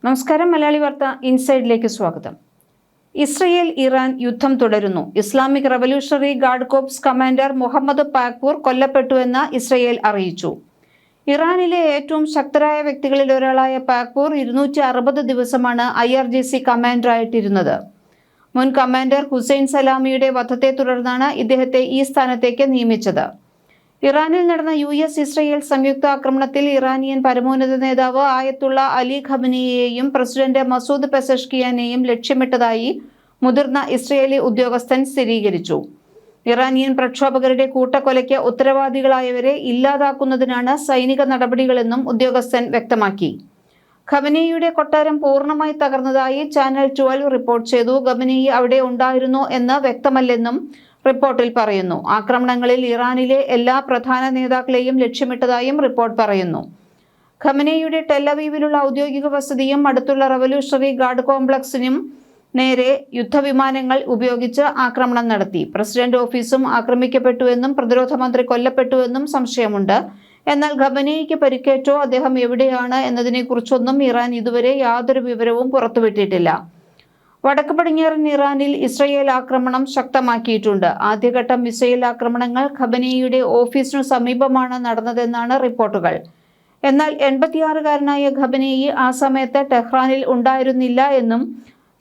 നമസ്കാരം. മലയാളി വാർത്ത ഇൻസൈഡിലേക്ക് സ്വാഗതം. ഇസ്രയേൽ ഇറാൻ യുദ്ധം തുടരുന്നു. Islamic revolutionary guard corps commander Mohammad Pakpour കൊല്ലപ്പെട്ടുവെന്ന് ഇസ്രയേൽ അറിയിച്ചു. ഇറാനിലെ ഏറ്റവും ശക്തരായ വ്യക്തികളിൽ ഒരാളായ പാക്പൂർ 260 ദിവസമാണ് IRGC കമാൻഡറായിട്ടിരുന്നത്. മുൻ കമാൻഡർ ഹുസൈൻ സലാമിയുടെ വധത്തെ തുടർന്നാണ് ഇദ്ദേഹത്തെ ഈ സ്ഥാനത്തേക്ക് നിയമിച്ചത്. ഇറാനിൽ നടന്ന US ഇസ്രയേൽ സംയുക്ത ആക്രമണത്തിൽ ഇറാനിയൻ പരമോന്നത നേതാവ് ആയത്തുള്ള അലി ഖമനിയെയും പ്രസിഡന്റ് മസൂദ് പെസഷ്കിയാനെയും ലക്ഷ്യമിട്ടതായി മുതിർന്ന ഇസ്രയേലി ഉദ്യോഗസ്ഥൻ സ്ഥിരീകരിച്ചു. ഇറാനിയൻ പ്രക്ഷോഭകരുടെ കൂട്ടക്കൊലയ്ക്ക് ഉത്തരവാദികളായവരെ ഇല്ലാതാക്കുന്നതിനാണ് സൈനിക നടപടികളെന്നും ഉദ്യോഗസ്ഥൻ വ്യക്തമാക്കി. ഖമനിയുടെ കൊട്ടാരം പൂർണ്ണമായി തകർന്നതായി ചാനൽ 12 റിപ്പോർട്ട് ചെയ്തു. ഖമനി അവിടെ ഉണ്ടായിരുന്നോ എന്ന് വ്യക്തമല്ലെന്നും റിപ്പോർട്ടിൽ പറയുന്നു. ആക്രമണങ്ങളിൽ ഇറാനിലെ എല്ലാ പ്രധാന നേതാക്കളെയും ലക്ഷ്യമിട്ടതായും റിപ്പോർട്ട് പറയുന്നു. ഖമനിയുടെ ടെല്ലവീവിലുള്ള ഔദ്യോഗിക വസതിയും അടുത്തുള്ള റവല്യൂഷണറി ഗാർഡ് കോംപ്ലക്സിനും നേരെ യുദ്ധവിമാനങ്ങൾ ഉപയോഗിച്ച് ആക്രമണം നടത്തി. പ്രസിഡന്റ് ഓഫീസും ആക്രമിക്കപ്പെട്ടുവെന്നും പ്രതിരോധ മന്ത്രി കൊല്ലപ്പെട്ടുവെന്നും സംശയമുണ്ട്. എന്നാൽ ഖമനിക്ക് പരിക്കേറ്റോ അദ്ദേഹം എവിടെയാണ് എന്നതിനെക്കുറിച്ചൊന്നും ഇറാൻ ഇതുവരെ യാതൊരു വിവരവും പുറത്തുവിട്ടിട്ടില്ല. വടക്ക് പടിഞ്ഞാറൻ ഇറാനിൽ ഇസ്രയേൽ ആക്രമണം ശക്തമാക്കിയിട്ടുണ്ട്. ആദ്യഘട്ട മിസൈൽ ആക്രമണങ്ങൾ ഖമനിയുടെ ഓഫീസിനു സമീപമാണ് നടന്നതെന്നാണ് റിപ്പോർട്ടുകൾ. എന്നാൽ 86-കാരനായ ഖമനി ആ സമയത്ത് ടെഹ്റാനിൽ ഉണ്ടായിരുന്നില്ല എന്നും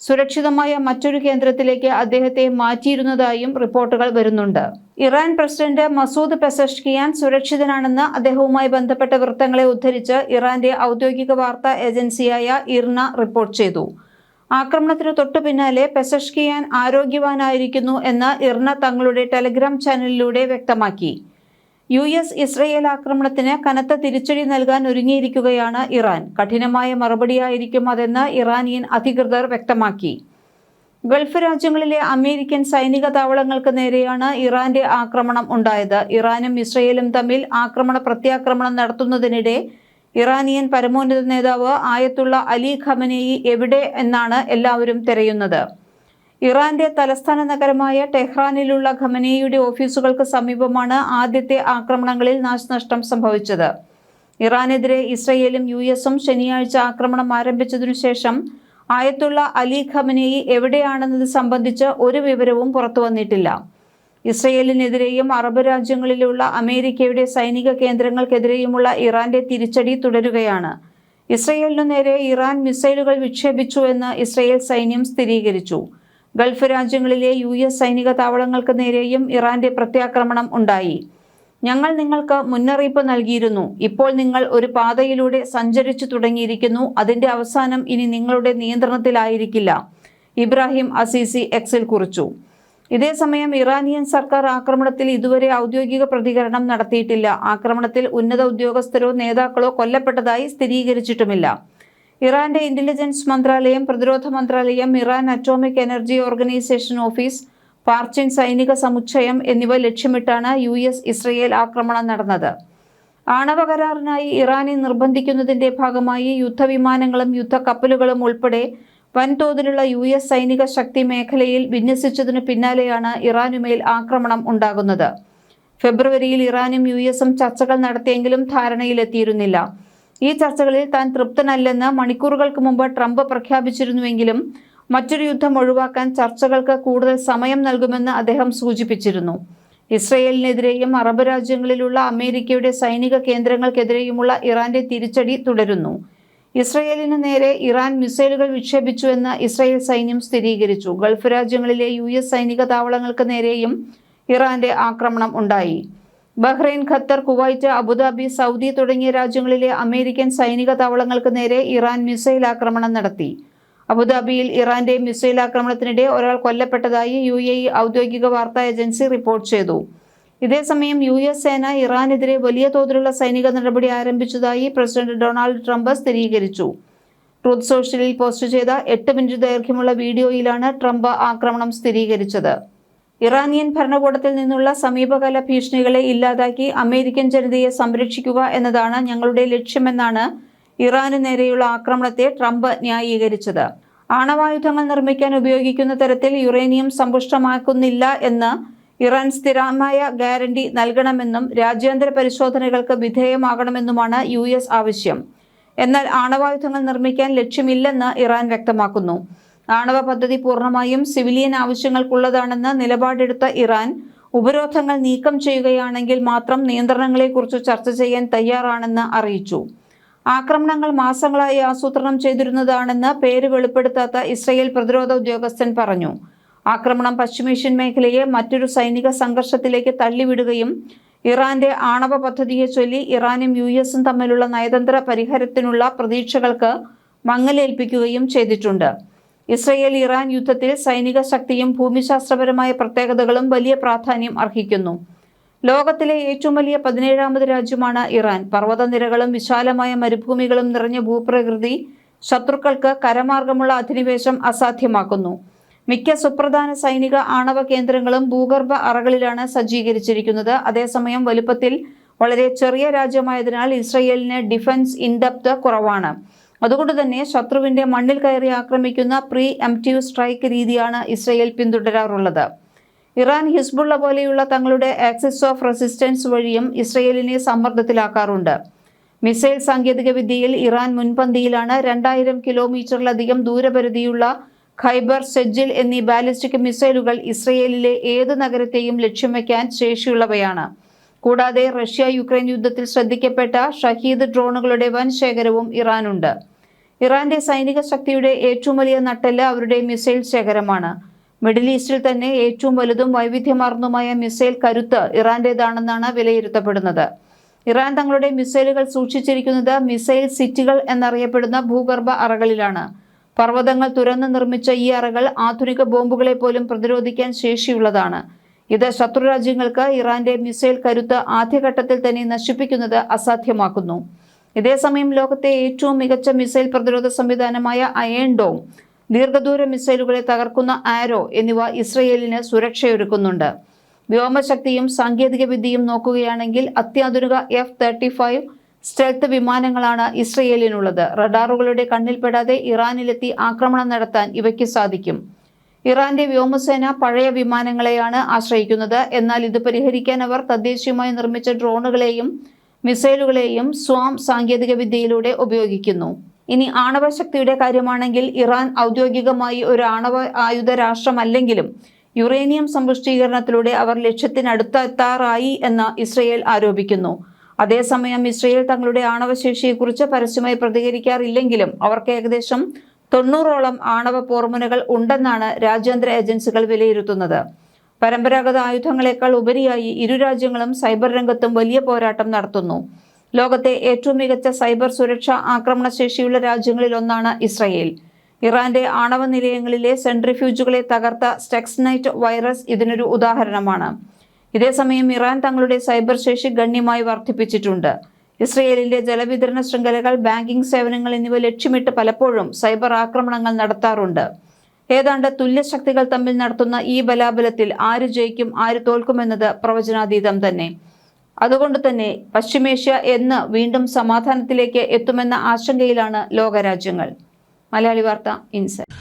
സുരക്ഷിതമായ മറ്റൊരു കേന്ദ്രത്തിലേക്ക് അദ്ദേഹത്തെ മാറ്റിയിരുന്നതായും റിപ്പോർട്ടുകൾ വരുന്നുണ്ട്. ഇറാൻ പ്രസിഡന്റ് മസൂദ് പെസഷ്കിയാൻ സുരക്ഷിതനാണെന്ന് അദ്ദേഹവുമായി ബന്ധപ്പെട്ട വൃത്തങ്ങളെ ഉദ്ധരിച്ച് ഇറാന്റെ ഔദ്യോഗിക വാർത്താ ഏജൻസിയായ ഇർന റിപ്പോർട്ട് ചെയ്തു. ആക്രമണത്തിന് തൊട്ടു പിന്നാലെ പെസഷ്കിയാൻ ആരോഗ്യവാനായിരിക്കുന്നു എന്ന് ഇർന തങ്ങളുടെ ടെലഗ്രാം ചാനലിലൂടെ വ്യക്തമാക്കി. US ഇസ്രയേൽ ആക്രമണത്തിന് കനത്ത തിരിച്ചടി നൽകാൻ ഒരുങ്ങിയിരിക്കുകയാണ് ഇറാൻ. കഠിനമായ മറുപടിയായിരിക്കും അതെന്ന് ഇറാനിയൻ അധികൃതർ വ്യക്തമാക്കി. ഗൾഫ് രാജ്യങ്ങളിലെ അമേരിക്കൻ സൈനിക താവളങ്ങൾക്ക് നേരെയാണ് ഇറാന്റെ ആക്രമണം ഉണ്ടായത്. ഇറാനും ഇസ്രയേലും തമ്മിൽ പ്രത്യാക്രമണം നടത്തുന്നതിനിടെ ഇറാനിയൻ പരമോന്നത നേതാവ് ആയത്തുള്ള അലി ഖമനി എവിടെ എന്നാണ് എല്ലാവരും തിരയുന്നത്. ഇറാന്റെ തലസ്ഥാന നഗരമായ ടെഹ്റാനിലുള്ള ഖമനിയുടെ ഓഫീസുകൾക്ക് സമീപമാണ് ആദ്യത്തെ ആക്രമണങ്ങളിൽ നാശനഷ്ടം സംഭവിച്ചത്. ഇറാനെതിരെ ഇസ്രയേലും USഉം ശനിയാഴ്ച ആക്രമണം ആരംഭിച്ചതിനു ശേഷം ആയത്തുള്ള അലി ഖമനി എവിടെയാണെന്നത് സംബന്ധിച്ച് ഒരു വിവരവും പുറത്തുവന്നിട്ടില്ല. ഇസ്രയേലിനെതിരെയും അറബ് രാജ്യങ്ങളിലുള്ള അമേരിക്കയുടെ സൈനിക കേന്ദ്രങ്ങൾക്കെതിരെയുമുള്ള ഇറാന്റെ തിരിച്ചടി തുടരുകയാണ്. ഇസ്രയേലിനു നേരെ ഇറാൻ മിസൈലുകൾ വിക്ഷേപിച്ചുവെന്ന് ഇസ്രയേൽ സൈന്യം സ്ഥിരീകരിച്ചു. ഗൾഫ് രാജ്യങ്ങളിലെ US സൈനിക താവളങ്ങൾക്ക് നേരെയും ഇറാന്റെ പ്രത്യാക്രമണം ഉണ്ടായി. ഞങ്ങൾ നിങ്ങൾക്ക് മുന്നറിയിപ്പ് നൽകിയിരുന്നു. ഇപ്പോൾ നിങ്ങൾ ഒരു പാതയിലൂടെ സഞ്ചരിച്ചു തുടങ്ങിയിരിക്കുന്നു. അതിന്റെ അവസാനം ഇനി നിങ്ങളുടെ നിയന്ത്രണത്തിലായിരിക്കില്ല, ഇബ്രാഹിം അസീസി Xൽ കുറിച്ചു. ഇതേസമയം ഇറാനിയൻ സർക്കാർ ആക്രമണത്തിൽ ഇതുവരെ ഔദ്യോഗിക പ്രതികരണം നടത്തിയിട്ടില്ല. ആക്രമണത്തിൽ ഉന്നത ഉദ്യോഗസ്ഥരോ നേതാക്കളോ കൊല്ലപ്പെട്ടതായി സ്ഥിരീകരിച്ചിട്ടുമില്ല. ഇറാന്റെ ഇന്റലിജൻസ് മന്ത്രാലയം, പ്രതിരോധ മന്ത്രാലയം, Iran atomic energy organisation office, Parchin സൈനിക സമുച്ചയം എന്നിവ ലക്ഷ്യമിട്ടാണ് US ഇസ്രയേൽ ആക്രമണം നടന്നത്. ആണവ കരാറിനായി ഇറാനെ നിർബന്ധിക്കുന്നതിന്റെ ഭാഗമായി യുദ്ധവിമാനങ്ങളും യുദ്ധക്കപ്പലുകളും ഉൾപ്പെടെ വൻതോതിലുള്ള US സൈനിക ശക്തി മേഖലയിൽ വിന്യസിച്ചതിനു പിന്നാലെയാണ് ഇറാനുമേൽ ആക്രമണം ഉണ്ടാകുന്നത്. ഫെബ്രുവരിയിൽ ഇറാനും USഉം ചർച്ചകൾ നടത്തിയെങ്കിലും ധാരണയിലെത്തിയിരുന്നില്ല. ഈ ചർച്ചകളിൽ താൻ തൃപ്തനല്ലെന്ന് മണിക്കൂറുകൾക്ക് മുമ്പ് ട്രംപ് പ്രഖ്യാപിച്ചിരുന്നുവെങ്കിലും മറ്റൊരു യുദ്ധം ഒഴിവാക്കാൻ ചർച്ചകൾക്ക് കൂടുതൽ സമയം നൽകുമെന്ന് അദ്ദേഹം സൂചിപ്പിച്ചിരുന്നു. ഇസ്രയേലിനെതിരെയും അറബ് രാജ്യങ്ങളിലുള്ള അമേരിക്കയുടെ സൈനിക കേന്ദ്രങ്ങൾക്കെതിരെയുമുള്ള ഇറാന്റെ തിരിച്ചടി തുടരുന്നു. ഇസ്രയേലിന് നേരെ ഇറാൻ മിസൈലുകൾ വിക്ഷേപിച്ചുവെന്ന് ഇസ്രയേൽ സൈന്യം സ്ഥിരീകരിച്ചു. ഗൾഫ് രാജ്യങ്ങളിലെ US സൈനിക താവളങ്ങൾക്ക് നേരെയും ഇറാന്റെ ആക്രമണം ഉണ്ടായി. Bahrain, Qatar, Kuwait, Abu Dhabi, Saudi തുടങ്ങിയ രാജ്യങ്ങളിലെ അമേരിക്കൻ സൈനിക താവളങ്ങൾക്ക് നേരെ ഇറാൻ മിസൈൽ ആക്രമണം നടത്തി. അബുദാബിയിൽ ഇറാന്റെ മിസൈൽ ആക്രമണത്തിനിടെ ഒരാൾ കൊല്ലപ്പെട്ടതായി UAE ഔദ്യോഗിക വാർത്താ ഏജൻസി റിപ്പോർട്ട് ചെയ്തു. ഇതേസമയം US സേന ഇറാനെതിരെ വലിയ തോതിലുള്ള സൈനിക നടപടി ആരംഭിച്ചതായി പ്രസിഡന്റ് ഡൊണാൾഡ് ട്രംപ് സ്ഥിരീകരിച്ചു. ട്രൂത്ത് സോഷ്യലിൽ പോസ്റ്റ് ചെയ്ത 8 മിനിറ്റ് ദൈർഘ്യമുള്ള വീഡിയോയിലാണ് ട്രംപ് ആക്രമണം സ്ഥിരീകരിച്ചത്. ഇറാനിയൻ ഭരണകൂടത്തിൽ നിന്നുള്ള സമീപകാല ഭീഷണികളെ ഇല്ലാതാക്കി അമേരിക്കൻ ജനതയെ സംരക്ഷിക്കുക എന്നതാണ് ഞങ്ങളുടെ ലക്ഷ്യമെന്നാണ് ഇറാനു നേരെയുള്ള ആക്രമണത്തെ ട്രംപ് ന്യായീകരിച്ചത്. ആണവായുധങ്ങൾ നിർമ്മിക്കാൻ ഉപയോഗിക്കുന്ന തരത്തിൽ യുറേനിയം സമ്പുഷ്ടമാക്കുന്നില്ല എന്ന് ഇറാൻ സ്ഥിരമായ ഗ്യാരണ്ടി നൽകണമെന്നും രാജ്യാന്തര പരിശോധനകൾക്ക് വിധേയമാകണമെന്നുമാണ് US ആവശ്യം. എന്നാൽ ആണവായുധങ്ങൾ നിർമ്മിക്കാൻ ലക്ഷ്യമില്ലെന്ന് ഇറാൻ വ്യക്തമാക്കുന്നു. ആണവ പദ്ധതി പൂർണ്ണമായും സിവിലിയൻ ആവശ്യങ്ങൾക്കുള്ളതാണെന്ന് നിലപാടെടുത്ത ഇറാൻ ഉപരോധങ്ങൾ നീക്കം ചെയ്യുകയാണെങ്കിൽ മാത്രം നിയന്ത്രണങ്ങളെക്കുറിച്ച് ചർച്ച ചെയ്യാൻ തയ്യാറാണെന്ന് അറിയിച്ചു. ആക്രമണങ്ങൾ മാസങ്ങളായി ആസൂത്രണം ചെയ്തിരുന്നതാണെന്ന് പേര് വെളിപ്പെടുത്താത്ത ഇസ്രയേൽ പ്രതിരോധ ഉദ്യോഗസ്ഥൻ പറഞ്ഞു. ആക്രമണം പശ്ചിമേഷ്യൻ മേഖലയെ മറ്റൊരു സൈനിക സംഘർഷത്തിലേക്ക് തള്ളിവിടുകയും ഇറാന്റെ ആണവ പദ്ധതിയെ ചൊല്ലി ഇറാനും US-ഉം തമ്മിലുള്ള നയതന്ത്ര പരിഹാരത്തിനുള്ള പ്രതീക്ഷകൾക്ക് മങ്ങലേൽപ്പിക്കുകയും ചെയ്തിട്ടുണ്ട്. ഇസ്രയേൽ ഇറാൻ യുദ്ധത്തിൽ സൈനിക ശക്തിയും ഭൂമിശാസ്ത്രപരമായ പ്രത്യേകതകളും വലിയ പ്രാധാന്യം അർഹിക്കുന്നു. ലോകത്തിലെ ഏറ്റവും വലിയ 17ാമത് രാജ്യമാണ് ഇറാൻ. പർവ്വതനിരകളും വിശാലമായ മരുഭൂമികളും നിറഞ്ഞ ഭൂപ്രകൃതി ശത്രുക്കൾക്ക് കരമാർഗമുള്ള അധിനിവേശം അസാധ്യമാക്കുന്നു. മിക്ക സുപ്രധാന സൈനിക ആണവ കേന്ദ്രങ്ങളും ഭൂഗർഭ അറകളിലാണ് സജ്ജീകരിച്ചിരിക്കുന്നത്. അതേസമയം വലുപ്പത്തിൽ വളരെ ചെറിയ രാജ്യമായതിനാൽ ഇസ്രയേലിന് ഡിഫൻസ് ഇൻഡെപ്ത് കുറവാണ്. അതുകൊണ്ട് തന്നെ ശത്രുവിന്റെ മണ്ണിൽ കയറി ആക്രമിക്കുന്ന പ്രീ എംപ്റ്റീവ് സ്ട്രൈക്ക് രീതിയാണ് ഇസ്രയേൽ പിന്തുടരാറുള്ളത്. ഇറാൻ ഹിസ്ബുള്ള പോലെയുള്ള തങ്ങളുടെ ആക്സിസ് ഓഫ് റെസിസ്റ്റൻസ് വഴിയും ഇസ്രയേലിനെ സമ്മർദ്ദത്തിലാക്കാറുണ്ട്. മിസൈൽ സാങ്കേതികവിദ്യയിൽ ഇറാൻ മുൻപന്തിയിലാണ്. 2000 കിലോമീറ്ററിലധികം ദൂരപരിധിയുള്ള ഖൈബർ, സെജ്ജിൽ എന്നീ ബാലിസ്റ്റിക് മിസൈലുകൾ ഇസ്രയേലിലെ ഏത് നഗരത്തെയും ലക്ഷ്യം വയ്ക്കാൻ ശേഷിയുള്ളവയാണ്. കൂടാതെ റഷ്യ-യുക്രൈൻ യുദ്ധത്തിൽ ശ്രദ്ധിക്കപ്പെട്ട ഷഹീദ് ഡ്രോണുകളുടെ വൻ ശേഖരവും ഇറാനുണ്ട്. ഇറാന്റെ സൈനിക ശക്തിയുടെ ഏറ്റവും വലിയ നട്ടെല്ല് അവരുടെ മിസൈൽ ശേഖരമാണ്. മിഡിൽ ഈസ്റ്റിൽ തന്നെ ഏറ്റവും വലുതും വൈവിധ്യമാർന്നതുമായ മിസൈൽ കരുത്ത് ഇറാന്റേതാണെന്നാണ് വിലയിരുത്തപ്പെടുന്നത്. ഇറാൻ തങ്ങളുടെ മിസൈലുകൾ സൂക്ഷിച്ചിരിക്കുന്നത് മിസൈൽ സിറ്റികൾ എന്നറിയപ്പെടുന്ന ഭൂഗർഭ അറകളിലാണ്. പർവ്വതങ്ങൾ തുരന്ന് നിർമ്മിച്ച ഈ അറകൾ ആധുനിക ബോംബുകളെ പോലും പ്രതിരോധിക്കാൻ ശേഷിയുള്ളതാണ്. ഇത് ശത്രുരാജ്യങ്ങൾക്ക് ഇറാന്റെ മിസൈൽ കരുത്ത് ആദ്യഘട്ടത്തിൽ തന്നെ നശിപ്പിക്കുന്നത് അസാധ്യമാക്കുന്നു. ഇതേസമയം ലോകത്തെ ഏറ്റവും മികച്ച മിസൈൽ പ്രതിരോധ സംവിധാനമായ അയൺ ഡോം, ദീർഘദൂര മിസൈലുകളെ തകർക്കുന്ന ആരോ എന്നിവ ഇസ്രയേലിന് സുരക്ഷയൊരുക്കുന്നുണ്ട്. വ്യോമശക്തിയും സാങ്കേതിക വിദ്യയും നോക്കുകയാണെങ്കിൽ അത്യാധുനിക F-35 സ്റ്റെൽത്ത് വിമാനങ്ങളാണ് ഇസ്രയേലിനുള്ളത്. റഡാറുകളുടെ കണ്ണിൽപ്പെടാതെ ഇറാനിലെത്തി ആക്രമണം നടത്താൻ ഇവയ്ക്ക് സാധിക്കും. ഇറാന്റെ വ്യോമസേന പഴയ വിമാനങ്ങളെയാണ് ആശ്രയിക്കുന്നത്. എന്നാൽ ഇത് പരിഹരിക്കാൻ അവർ തദ്ദേശീയമായി നിർമ്മിച്ച ഡ്രോണുകളെയും മിസൈലുകളെയും സ്വാം സാങ്കേതിക വിദ്യയിലൂടെ ഉപയോഗിക്കുന്നു. ഇനി ആണവ ശക്തിയുടെ കാര്യമാണെങ്കിൽ ഇറാൻ ഔദ്യോഗികമായി ഒരു ആണവ ആയുധ രാഷ്ട്രമല്ലെങ്കിലും യുറേനിയം സമ്പുഷ്ടീകരണത്തിലൂടെ അവർ ലക്ഷ്യത്തിനടുത്തെത്താറായി എന്ന് ഇസ്രയേൽ ആരോപിക്കുന്നു. അതേസമയം ഇസ്രയേൽ തങ്ങളുടെ ആണവശേഷിയെക്കുറിച്ച് പരസ്യമായി പ്രതികരിക്കാറില്ലെങ്കിലും അവർക്ക് ഏകദേശം 90ഓളം ആണവ പോർമുനകൾ ഉണ്ടെന്നാണ് രാജ്യാന്തര ഏജൻസികൾ വിലയിരുത്തുന്നത്. പരമ്പരാഗത ആയുധങ്ങളെക്കാൾ ഉപരിയായി ഇരു രാജ്യങ്ങളും സൈബർ രംഗത്തും വലിയ പോരാട്ടം നടത്തുന്നു. ലോകത്തെ ഏറ്റവും മികച്ച സൈബർ സുരക്ഷാ ആക്രമണശേഷിയുള്ള രാജ്യങ്ങളിൽ ഒന്നാണ് ഇസ്രയേൽ. ഇറാന്റെ ആണവ നിലയങ്ങളിലെ സെൻട്രിഫ്യൂജുകളെ തകർത്ത സ്റ്റക്സ്നൈറ്റ് വൈറസ് ഇതിനൊരു ഉദാഹരണമാണ്. ഇതേസമയം ഇറാൻ തങ്ങളുടെ സൈബർ ശേഷി ഗണ്യമായി വർദ്ധിപ്പിച്ചിട്ടുണ്ട്. ഇസ്രയേലിന്റെ ജലവിതരണ ശൃംഖലകൾ, ബാങ്കിംഗ് സേവനങ്ങൾ എന്നിവ ലക്ഷ്യമിട്ട് പലപ്പോഴും സൈബർ ആക്രമണങ്ങൾ നടത്താറുണ്ട്. ഏതാണ്ട് തുല്യ ശക്തികൾ തമ്മിൽ നടത്തുന്ന ഈ ബലാബലത്തിൽ ആര് ജയിക്കും ആര് തോൽക്കുമെന്നത് പ്രവചനാതീതം തന്നെ. അതുകൊണ്ട് തന്നെ പശ്ചിമേഷ്യ എന്ന് വീണ്ടും സമാധാനത്തിലേക്ക് എത്തുമെന്ന ആശങ്കയിലാണ് ലോകരാജ്യങ്ങൾ. മലയാളി വാർത്ത ഇൻസൈറ്റ്.